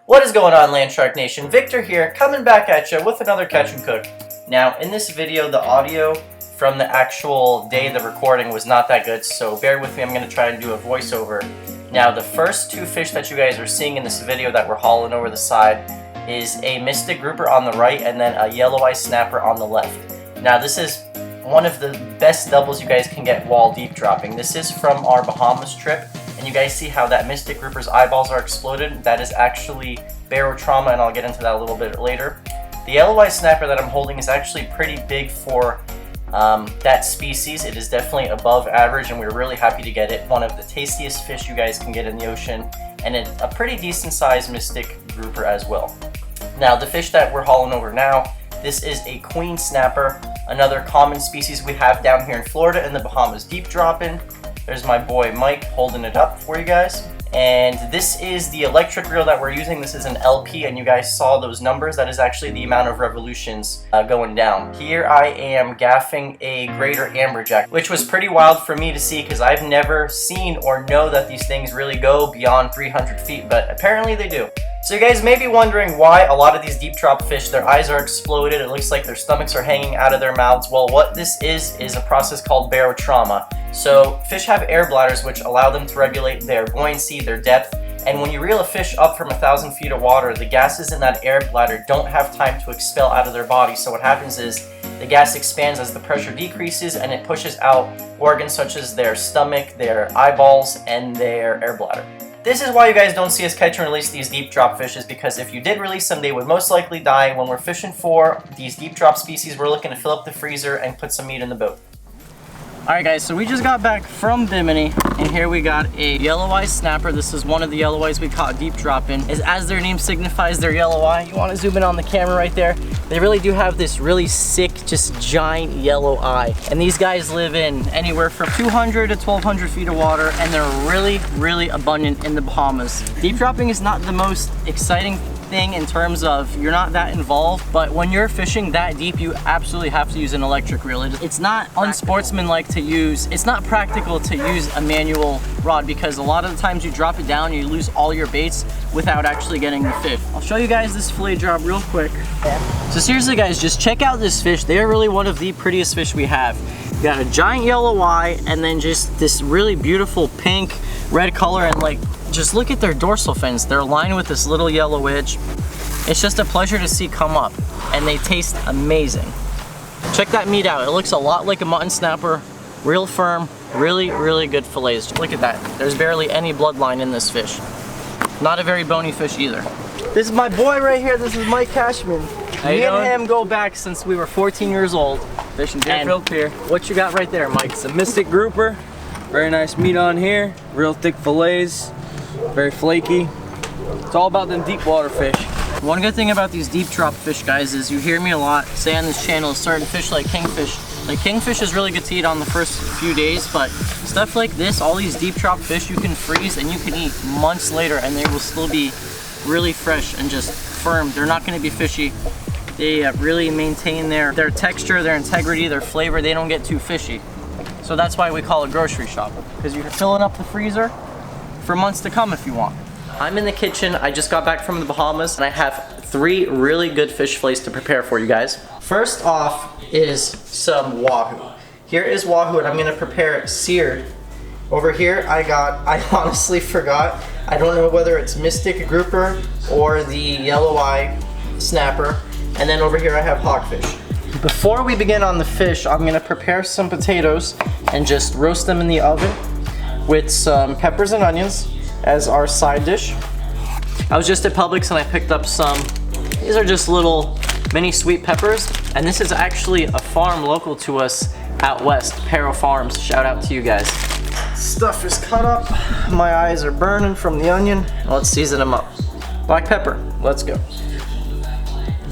What is going on, Landshark Nation? Victor here, coming back at you with another catch and cook. Now, in this video, the audio from the actual day of the recording was not that good, so bear with me, I'm going to try and do a voiceover. Now, the first two fish that you guys are seeing in this video that we're hauling over the side is a mystic grouper on the right and then a yellow eye snapper on the left. Now, this is one of the best doubles you guys can get while deep dropping. This is from our Bahamas trip. And you guys see how that mystic grouper's eyeballs are exploded? That is actually barotrauma, and I'll get into that a little bit later. The yellow eye snapper that I'm holding is actually pretty big for that species. It is definitely above average, and we're really happy to get it. One of the tastiest fish you guys can get in the ocean, and a pretty decent sized mystic grouper as well. Now, the fish that we're hauling over now, this is a queen snapper, another common species we have down here in Florida in the Bahamas deep dropping. There's my boy Mike holding it up for you guys. And this is the electric reel that we're using. This is an LP, and you guys saw those numbers. That is actually the amount of revolutions going down. Here I am gaffing a greater amberjack, which was pretty wild for me to see because I've never seen or know that these things really go beyond 300 feet, but apparently they do. So you guys may be wondering why a lot of these deep drop fish, their eyes are exploded. It looks like their stomachs are hanging out of their mouths. Well, what this is a process called barotrauma. So fish have air bladders which allow them to regulate their buoyancy, their depth, and when you reel a fish up from 1,000 feet of water, the gases in that air bladder don't have time to expel out of their body. So what happens is the gas expands as the pressure decreases, and it pushes out organs such as their stomach, their eyeballs, and their air bladder. This is why you guys don't see us catch and release these deep drop fishes, because if you did release them, they would most likely die. When we're fishing for these deep drop species, we're looking to fill up the freezer and put some meat in the boat. Alright guys, so we just got back from Bimini, and here we got a yellow eye snapper. This is one of the yellow eyes we caught deep dropping. As their name signifies, their yellow eye. You want to zoom in on the camera right there? They really do have this really sick, just giant yellow eye. And these guys live in anywhere from 200 to 1,200 feet of water, and they're really, really abundant in the Bahamas. Deep dropping is not the most exciting thing in terms of you're not that involved, but when you're fishing that deep, you absolutely have to use an electric reel. It's not unsportsmanlike to use, it's not practical to use a manual rod, because a lot of the times you drop it down, you lose all your baits without actually getting the fish. I'll show you guys this fillet drop real quick. So seriously guys, just check out this fish. They're really one of the prettiest fish we have. You got a giant yellow eye, and then just this really beautiful pink, red color, and like, just look at their dorsal fins. They're lined with this little yellow edge. It's just a pleasure to see come up, and they taste amazing. Check that meat out. It looks a lot like a mutton snapper. Real firm, really, really good fillets. Look at that. There's barely any bloodline in this fish. Not a very bony fish either. This is my boy right here. This is Mike Cashman. Me and him go back since we were 14 years old. Fishing Deerfield Pier. What you got right there, Mike? It's a mystic grouper. Very nice meat on here. Real thick fillets. Very flaky. It's all about them deep water fish. One good thing about these deep drop fish, guys, is you hear me a lot say on this channel, certain fish like kingfish. Like kingfish is really good to eat on the first few days, but stuff like this, all these deep drop fish, you can freeze and you can eat months later, and they will still be really fresh and just firm. They're not going to be fishy. They really maintain their texture, their integrity, their flavor. They don't get too fishy. So that's why we call it grocery shop, because you're filling up the freezer for months to come if you want. I'm in the kitchen. I just got back from the Bahamas, and I have 3 really good fish fillets to prepare for you guys. First off is some wahoo. Here is wahoo, and I'm gonna prepare it seared. Over here I honestly forgot. I don't know whether it's mystic grouper or the yellow eye snapper. And then over here I have hogfish. Before we begin on the fish, I'm gonna prepare some potatoes and just roast them in the oven with some peppers and onions as our side dish. I was just at Publix and I picked up some. These are just little mini sweet peppers, and this is actually a farm local to us out west, Pero Farms. Shout out to you guys. Stuff is cut up. My eyes are burning from the onion. Let's season them up. Black pepper, let's go.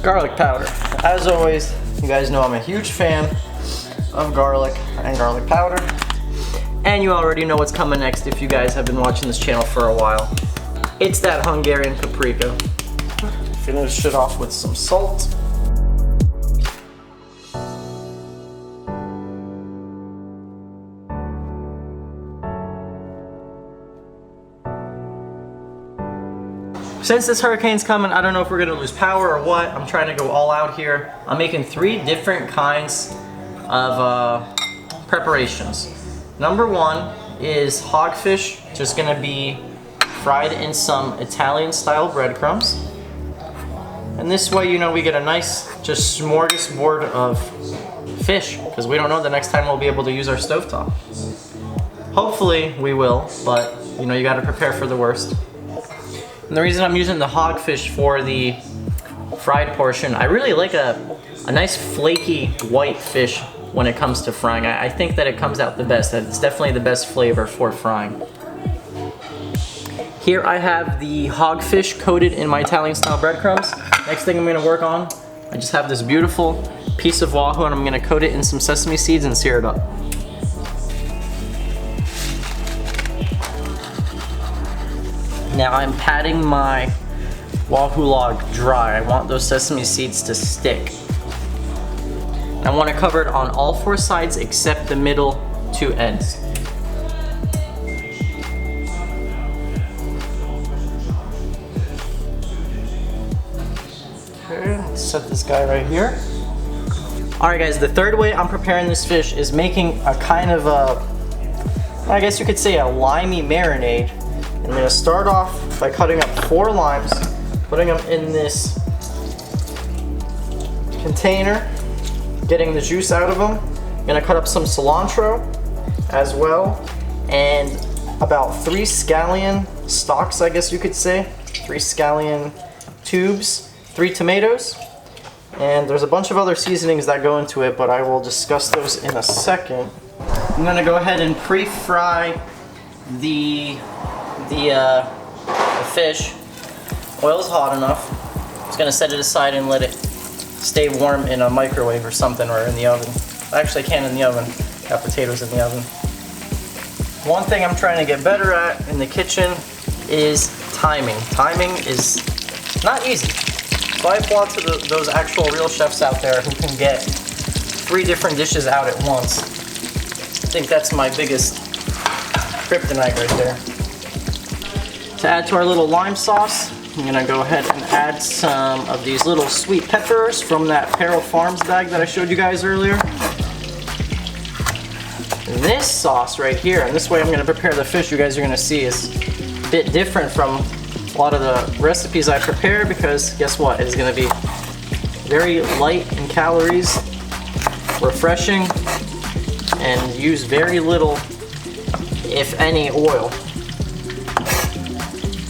Garlic powder. As always, you guys know I'm a huge fan of garlic and garlic powder. And you already know what's coming next if you guys have been watching this channel for a while. It's that Hungarian paprika. Finish it off with some salt. Since this hurricane's coming, I don't know if we're gonna lose power or what. I'm trying to go all out here. I'm making 3 different kinds of preparations. Number 1 is hogfish, just gonna be fried in some Italian style breadcrumbs. And this way, you know, we get a nice just smorgasbord of fish, because we don't know the next time we'll be able to use our stovetop. Hopefully we will, but you know, you gotta prepare for the worst. And the reason I'm using the hogfish for the fried portion, I really like a nice flaky white fish when it comes to frying. I think that it comes out the best. It's definitely the best flavor for frying. Here I have the hogfish coated in my Italian style breadcrumbs. Next thing I'm gonna work on, I just have this beautiful piece of wahoo and I'm gonna coat it in some sesame seeds and sear it up. Now I'm patting my wahoo log dry. I want those sesame seeds to stick. I want to cover it on all 4 sides except the middle 2 ends. Okay, let's set this guy right here. Alright guys, the third way I'm preparing this fish is making a kind of a, I guess you could say a limey marinade. I'm going to start off by cutting up 4 limes, putting them in this container, getting the juice out of them. I'm going to cut up some cilantro as well, and about 3 scallion stalks, I guess you could say. 3 scallion tubes, 3 tomatoes, and there's a bunch of other seasonings that go into it, but I will discuss those in a second. I'm going to go ahead and pre-fry the fish. Oil's hot enough. I'm just gonna set it aside and let it stay warm in a microwave or something, or in the oven. Actually, I can in the oven. Got potatoes in the oven. One thing I'm trying to get better at in the kitchen is timing. Timing is not easy. So I applaud to those actual real chefs out there who can get 3 different dishes out at once. I think that's my biggest kryptonite right there. To add to our little lime sauce, I'm gonna go ahead and add some of these little sweet peppers from that Peril Farms bag that I showed you guys earlier. This sauce right here, and this way I'm gonna prepare the fish, you guys are gonna see is a bit different from a lot of the recipes I prepare, because guess what? It is gonna be very light in calories, refreshing, and use very little, if any, oil.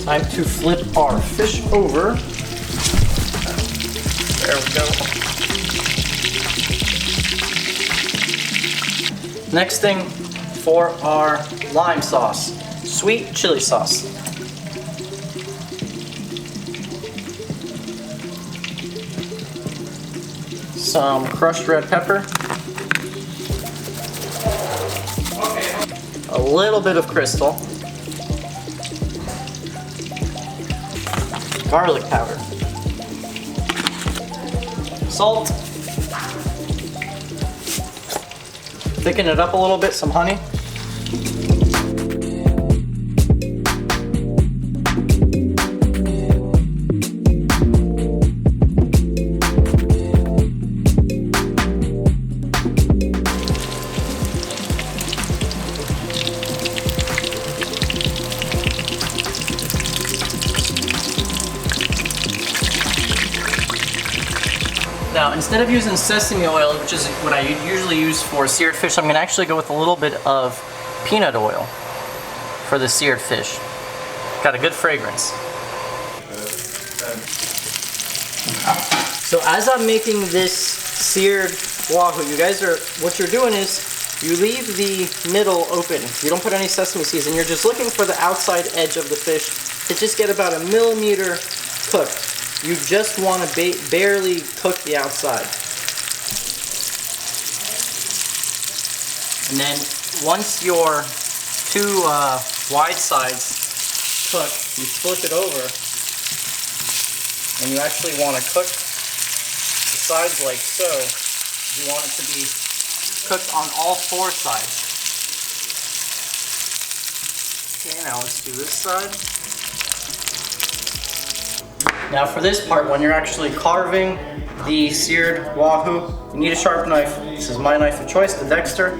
Time to flip our fish over. There we go. Next thing for our lime sauce, sweet chili sauce. Some crushed red pepper. A little bit of crystal. Garlic powder, salt, thicken it up a little bit, some honey. Now, instead of using sesame oil, which is what I usually use for seared fish, I'm going to actually go with a little bit of peanut oil for the seared fish. Got a good fragrance. So as I'm making this seared wahoo, you guys are, what you're doing is you leave the middle open. You don't put any sesame seeds, and you're just looking for the outside edge of the fish to just get about 1 millimeter cooked. You just want to barely cook the outside. And then once your 2 wide sides cook, you flip it over, and you actually want to cook the sides like so. You want it to be cooked on all 4 sides. Okay, now let's do this side. Now for this part, when you're actually carving the seared wahoo, you need a sharp knife. This is my knife of choice, the Dexter,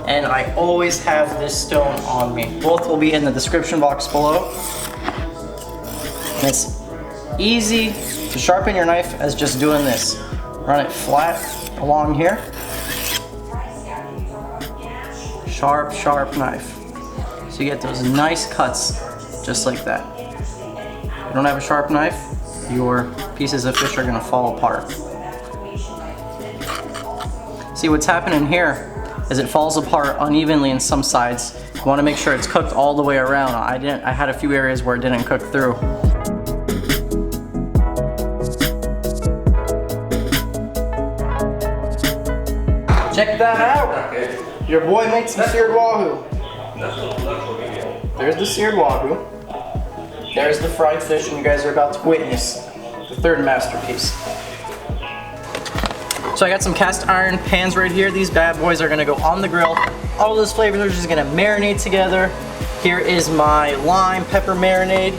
and I always have this stone on me. Both will be in the description box below. And it's easy to sharpen your knife as just doing this. Run it flat along here. Sharp, sharp knife. So you get those nice cuts, just like that. If you don't have a sharp knife, your pieces of fish are gonna fall apart. See, what's happening here is it falls apart unevenly in some sides. You wanna make sure it's cooked all the way around. I had a few areas where it didn't cook through. Check that out! Your boy made some seared wahoo. There's the seared wahoo. There's the fried fish, and you guys are about to witness the third masterpiece. So I got some cast iron pans right here. These bad boys are gonna go on the grill. All of those flavors are just gonna marinate together. Here is my lime pepper marinade.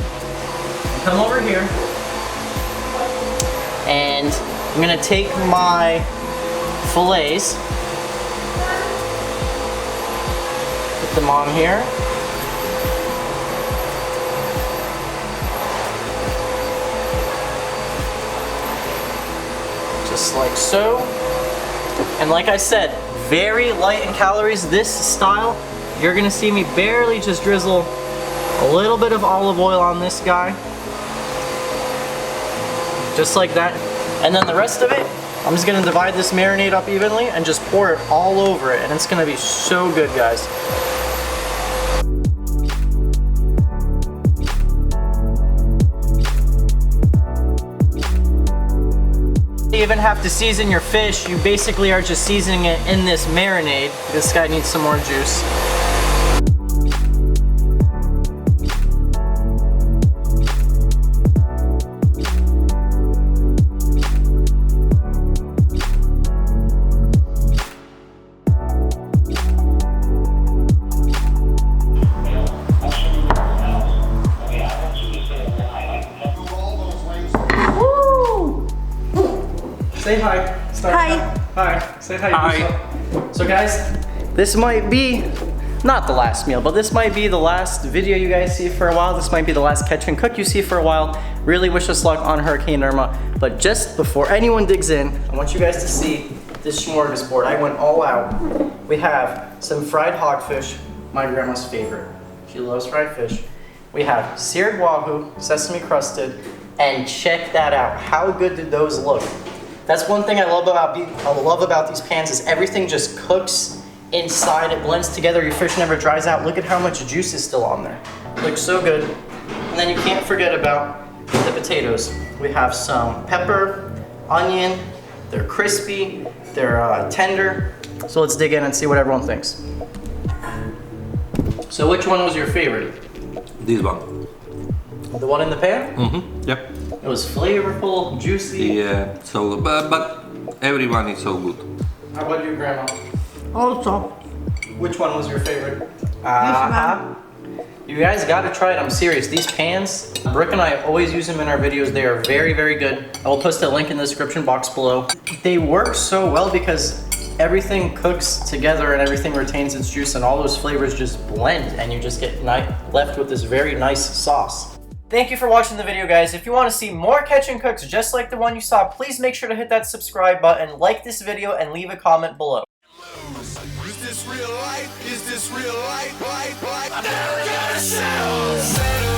Come over here. And I'm gonna take my fillets, put them on here. Just like so. And like I said, very light in calories. This style, you're gonna see me barely just drizzle a little bit of olive oil on this guy. Just like that. And then the rest of it, I'm just gonna divide this marinade up evenly and just pour it all over it. And it's gonna be so good, guys. You even have to season your fish. You basically are just seasoning it in this marinade. This guy needs some more juice. Say hi. Start hi. Hi. Say hi. Hi. So guys, this might be not the last meal, but this might be the last video you guys see for a while. This might be the last catch and cook you see for a while. Really wish us luck on Hurricane Irma. But just before anyone digs in, I want you guys to see this smorgasbord. I went all out. We have some fried hogfish, my grandma's favorite. She loves fried fish. We have seared wahoo, sesame crusted, and check that out. How good did those look? That's one thing I love about these pans is everything just cooks inside. It blends together. Your fish never dries out. Look at how much juice is still on there. It looks so good. And then you can't forget about the potatoes. We have some pepper, onion. They're crispy. They're tender. So let's dig in and see what everyone thinks. So which one was your favorite? This one. The one in the pan? Mm-hmm. Yep. It was flavorful, juicy. Yeah, so but everyone is so good. How about you, Grandma? Also, Which one was your favorite? one. You guys gotta try it, I'm serious. These pans, Brooke and I always use them in our videos. They are very, very good. I will post a link in the description box below. They work so well because everything cooks together and everything retains its juice and all those flavors just blend and you just get left with this very nice sauce. Thank you for watching the video, guys. If you want to see more catch and cooks just like the one you saw, please make sure to hit that subscribe button, like this video, and leave a comment below. Is this real life? Is this real life? I never got a sound.